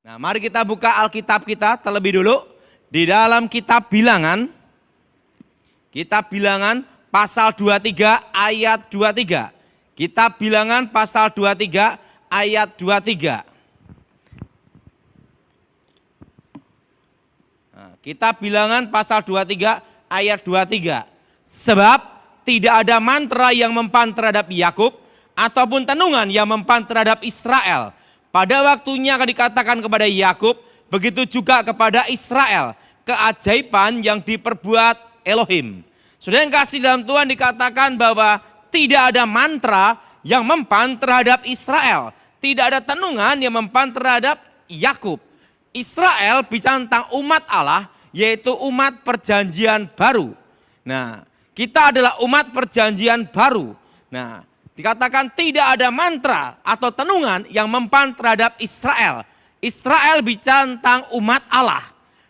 Nah, mari kita buka Alkitab kita terlebih dulu di dalam kitab Bilangan. Kitab Bilangan pasal 23 ayat 23. Kitab Bilangan pasal 23 ayat 23. Nah, kitab Bilangan pasal 23 ayat 23. Sebab tidak ada mantra yang mempan terhadap Yakub ataupun tenungan yang mempan terhadap Israel. Pada waktunya akan dikatakan kepada Yakub, begitu juga kepada Israel, keajaiban yang diperbuat Elohim. Saudara yang kasih dalam Tuhan, dikatakan bahwa tidak ada mantra yang mempan terhadap Israel. Tidak ada tenungan yang mempan terhadap Yakub. Israel bicara tentang umat Allah, yaitu umat perjanjian baru. Nah, kita adalah umat perjanjian baru. Nah, dikatakan tidak ada mantra atau tenungan yang mempan terhadap Israel. Israel bicara tentang umat Allah.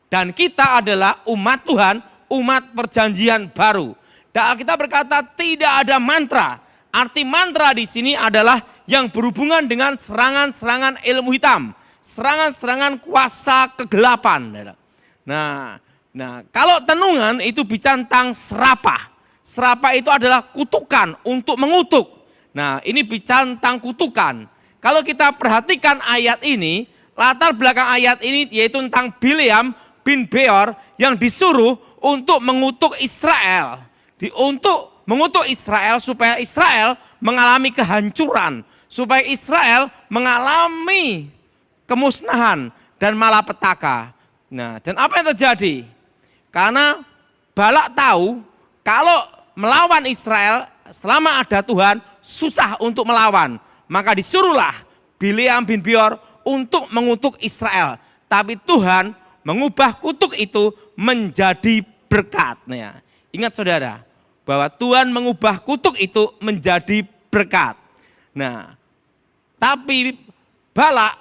Dan kita adalah umat Tuhan, umat perjanjian baru. Dan kita berkata tidak ada mantra. Arti mantra di sini adalah yang berhubungan dengan serangan-serangan ilmu hitam. Serangan-serangan kuasa kegelapan. Nah, kalau tenungan itu bicara tentang serapah. Serapah itu adalah kutukan untuk mengutuk. Nah, ini bicara tentang kutukan. Kalau kita perhatikan ayat ini, latar belakang ayat ini yaitu tentang Bileam bin Beor yang disuruh untuk mengutuk Israel. Untuk mengutuk Israel supaya Israel mengalami kehancuran. Supaya Israel mengalami kemusnahan dan malapetaka. Nah, dan apa yang terjadi? Karena Balak tahu kalau melawan Israel selama ada Tuhan susah untuk melawan. Maka disuruhlah Bileam bin Beor untuk mengutuk Israel. Tapi Tuhan mengubah kutuk itu menjadi berkat. Nah, ingat saudara, bahwa Tuhan mengubah kutuk itu menjadi berkat. Nah, tapi Balak,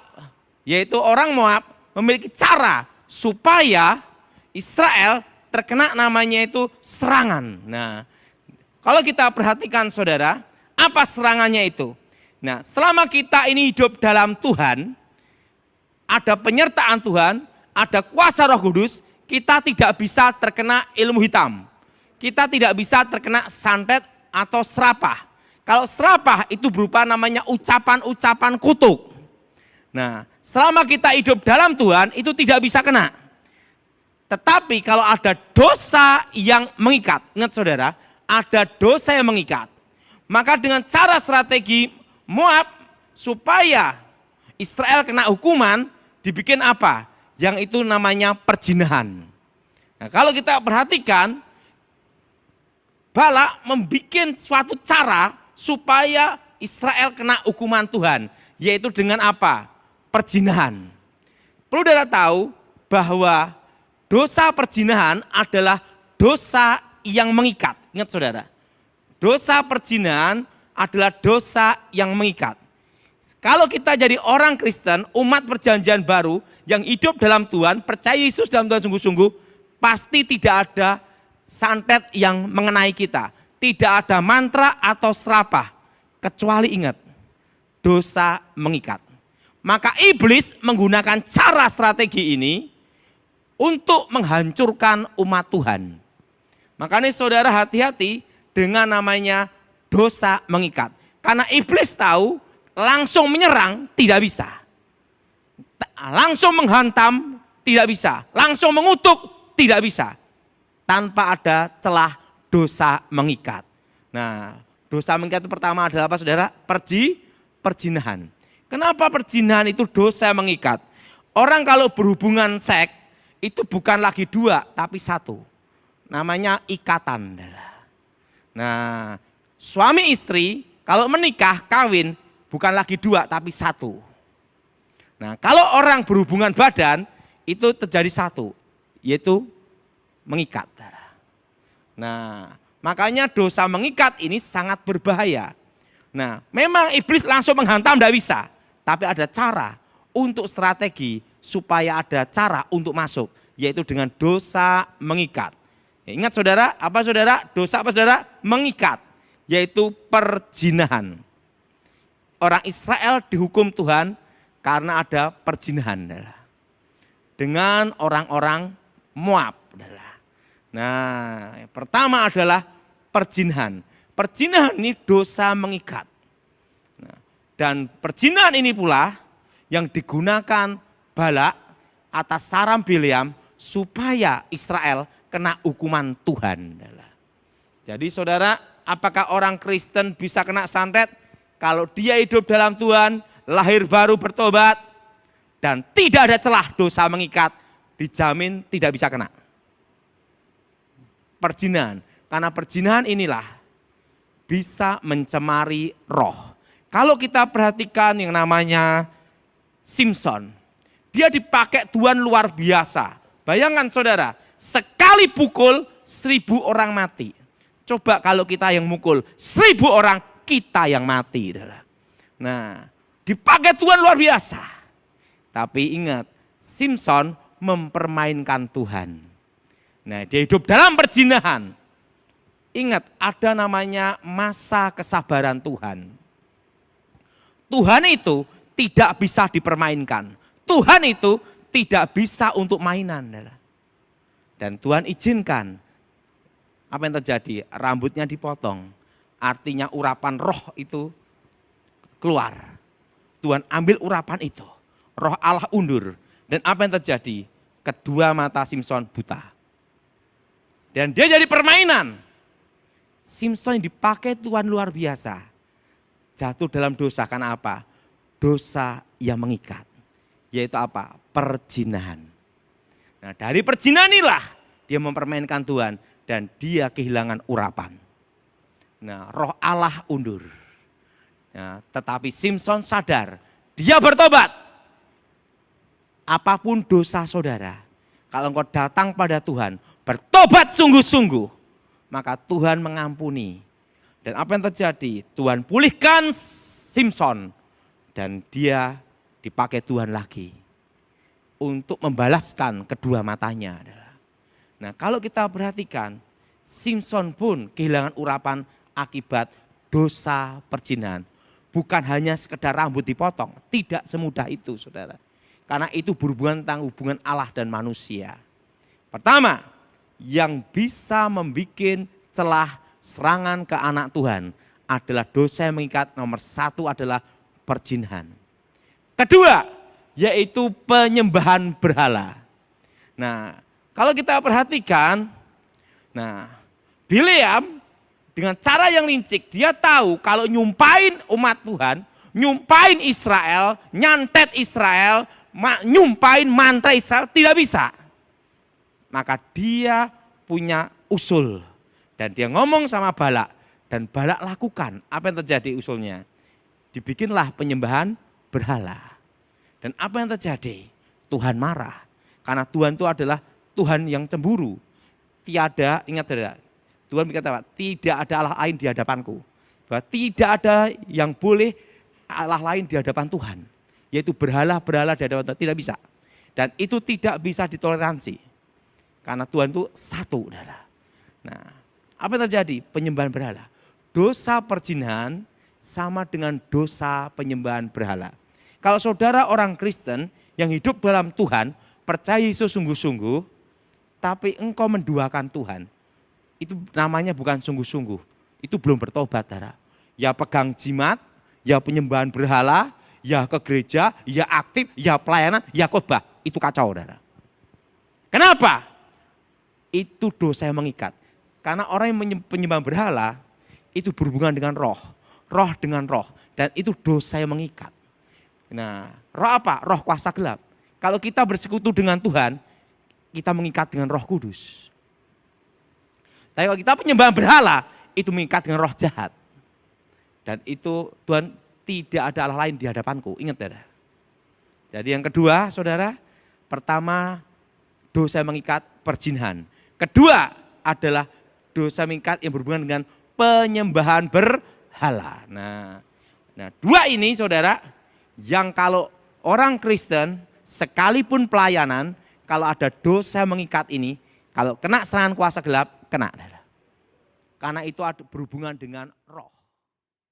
yaitu orang Moab, memiliki cara supaya Israel terkena namanya itu serangan. Nah, kalau kita perhatikan saudara, apa serangannya itu? Nah, selama kita ini hidup dalam Tuhan, ada penyertaan Tuhan, ada kuasa Roh Kudus, kita tidak bisa terkena ilmu hitam. Kita tidak bisa terkena santet atau serapah. Kalau serapah itu berupa namanya ucapan-ucapan kutuk. Nah, selama kita hidup dalam Tuhan itu tidak bisa kena. Tetapi kalau ada dosa yang mengikat, ingat saudara, ada dosa yang mengikat. Maka dengan cara strategi Moab supaya Israel kena hukuman, dibikin apa? Yang itu namanya perjinahan. Nah, kalau kita perhatikan, Balak membuat suatu cara supaya Israel kena hukuman Tuhan, yaitu dengan apa? Perjinahan. Perlu saudara tahu bahwa dosa perjinahan adalah dosa yang mengikat. Ingat saudara, dosa perjinahan adalah dosa yang mengikat. Kalau kita jadi orang Kristen, umat perjanjian baru yang hidup dalam Tuhan, percaya Yesus dalam Tuhan sungguh-sungguh, pasti tidak ada santet yang mengenai kita. Tidak ada mantra atau serapah. Kecuali ingat, dosa mengikat. Maka iblis menggunakan cara strategi ini untuk menghancurkan umat Tuhan. Makanya saudara hati-hati dengan namanya dosa mengikat. Karena iblis tahu langsung menyerang tidak bisa. Langsung menghantam tidak bisa. Langsung mengutuk tidak bisa. Tanpa ada celah dosa mengikat. Nah, dosa mengikat itu pertama adalah apa saudara? Perjinahan. Kenapa perjinahan itu dosa mengikat? Orang kalau berhubungan seks itu bukan lagi dua tapi satu. Namanya ikatan. Nah, suami istri kalau menikah, kawin, bukan lagi dua tapi satu. Nah, kalau orang berhubungan badan, itu terjadi satu, yaitu mengikat. Nah, makanya dosa mengikat ini sangat berbahaya. Nah, memang iblis langsung menghantam tidak bisa, tapi ada cara untuk strategi supaya ada cara untuk masuk, yaitu dengan dosa mengikat. Ya, ingat saudara, apa saudara? Dosa apa saudara? Mengikat, yaitu perjinahan. Orang Israel dihukum Tuhan karena ada perjinahan. dengan orang-orang Moab. Nah, yang pertama adalah perzinahan. Perzinahan ini dosa mengikat. Nah, dan perzinahan ini pula yang digunakan Balak atas saran Bileam supaya Israel kena hukuman Tuhan. Jadi saudara, apakah orang Kristen bisa kena santet? Kalau dia hidup dalam Tuhan, lahir baru bertobat, dan tidak ada celah dosa mengikat, dijamin tidak bisa kena. Perzinahan, karena perzinahan inilah bisa mencemari roh. Kalau kita perhatikan yang namanya Simson, dia dipakai Tuhan luar biasa. Bayangkan saudara, sekali pukul 1.000 orang mati. Coba kalau kita yang mukul 1.000 orang, kita yang mati. Nah, dipakai Tuhan luar biasa. Tapi ingat, Simson mempermainkan Tuhan. Nah, dia hidup dalam perzinahan. Ingat, ada namanya masa kesabaran Tuhan. Tuhan itu tidak bisa dipermainkan. Tuhan itu tidak bisa untuk mainan. Dan Tuhan izinkan. Apa yang terjadi? Rambutnya dipotong. Artinya urapan roh itu keluar. Tuhan ambil urapan itu. Roh Allah undur. Dan apa yang terjadi? Kedua mata Simson buta. Dan dia jadi permainan. Simson yang dipakai Tuhan luar biasa. Jatuh dalam dosa karena apa? Dosa yang mengikat. Yaitu apa? Perzinahan. Nah, dari perzinahan inilah dia mempermainkan Tuhan. Dan dia kehilangan urapan. Nah, roh Allah undur. Nah, tetapi Simson sadar, dia bertobat. Apapun dosa saudara, kalau engkau datang pada Tuhan, bertobat sungguh-sungguh, maka Tuhan mengampuni. Dan apa yang terjadi? Tuhan pulihkan Simson. Dan dia dipakai Tuhan lagi. Untuk membalaskan kedua matanya. Nah, kalau kita perhatikan, Simson pun kehilangan urapan akibat dosa perzinahan. Bukan hanya sekedar rambut dipotong, tidak semudah itu saudara. Karena itu berhubungan tentang hubungan Allah dan manusia. Pertama, yang bisa membuat celah serangan ke anak Tuhan adalah dosa yang mengikat. Nomor satu adalah perzinahan. Kedua, yaitu penyembahan berhala. Nah, kalau kita perhatikan, nah Bileam dengan cara yang lincik, dia tahu kalau nyumpain umat Tuhan, nyumpain Israel, nyantet Israel, nyumpain mantra Israel, tidak bisa. Maka dia punya usul. Dan dia ngomong sama Balak, dan Balak lakukan. Apa yang terjadi usulnya? Dibikinlah penyembahan berhala. Dan apa yang terjadi? Tuhan marah. Karena Tuhan itu adalah Tuhan yang cemburu. Tiada, ingat tidak? Tuhan berkata, tidak ada Allah lain di hadapanku. Bahwa tidak ada yang boleh Allah lain di hadapan Tuhan. Yaitu berhala-berhala di hadapan Tuhan. Tidak bisa. Dan itu tidak bisa ditoleransi. Karena Tuhan itu satu. Nah, apa yang terjadi? Penyembahan berhala. Dosa perzinahan sama dengan dosa penyembahan berhala. Kalau saudara orang Kristen yang hidup dalam Tuhan, percaya Yesus sungguh-sungguh, tapi engkau menduakan Tuhan, itu namanya bukan sungguh-sungguh, itu belum bertobat. Ya pegang jimat, ya penyembahan berhala, ya ke gereja, ya aktif, ya pelayanan, ya khotbah, itu kacau. Kenapa? Itu dosa yang mengikat. Karena orang yang penyembah berhala, itu berhubungan dengan roh dengan roh, dan itu dosa yang mengikat. Nah, roh apa? Roh kuasa gelap. Kalau kita bersekutu dengan Tuhan, kita mengikat dengan Roh Kudus. Tapi kalau kita penyembahan berhala, itu mengikat dengan roh jahat. Dan itu Tuhan, tidak ada Allah lain di hadapanku. Ingat saudara. Jadi yang kedua saudara, pertama dosa yang mengikat perzinahan. Kedua adalah dosa mengikat yang berhubungan dengan penyembahan berhala. Nah, dua ini saudara, yang kalau orang Kristen sekalipun pelayanan, kalau ada dosa mengikat ini, kalau kena serangan kuasa gelap, kena. Karena itu ada berhubungan dengan roh.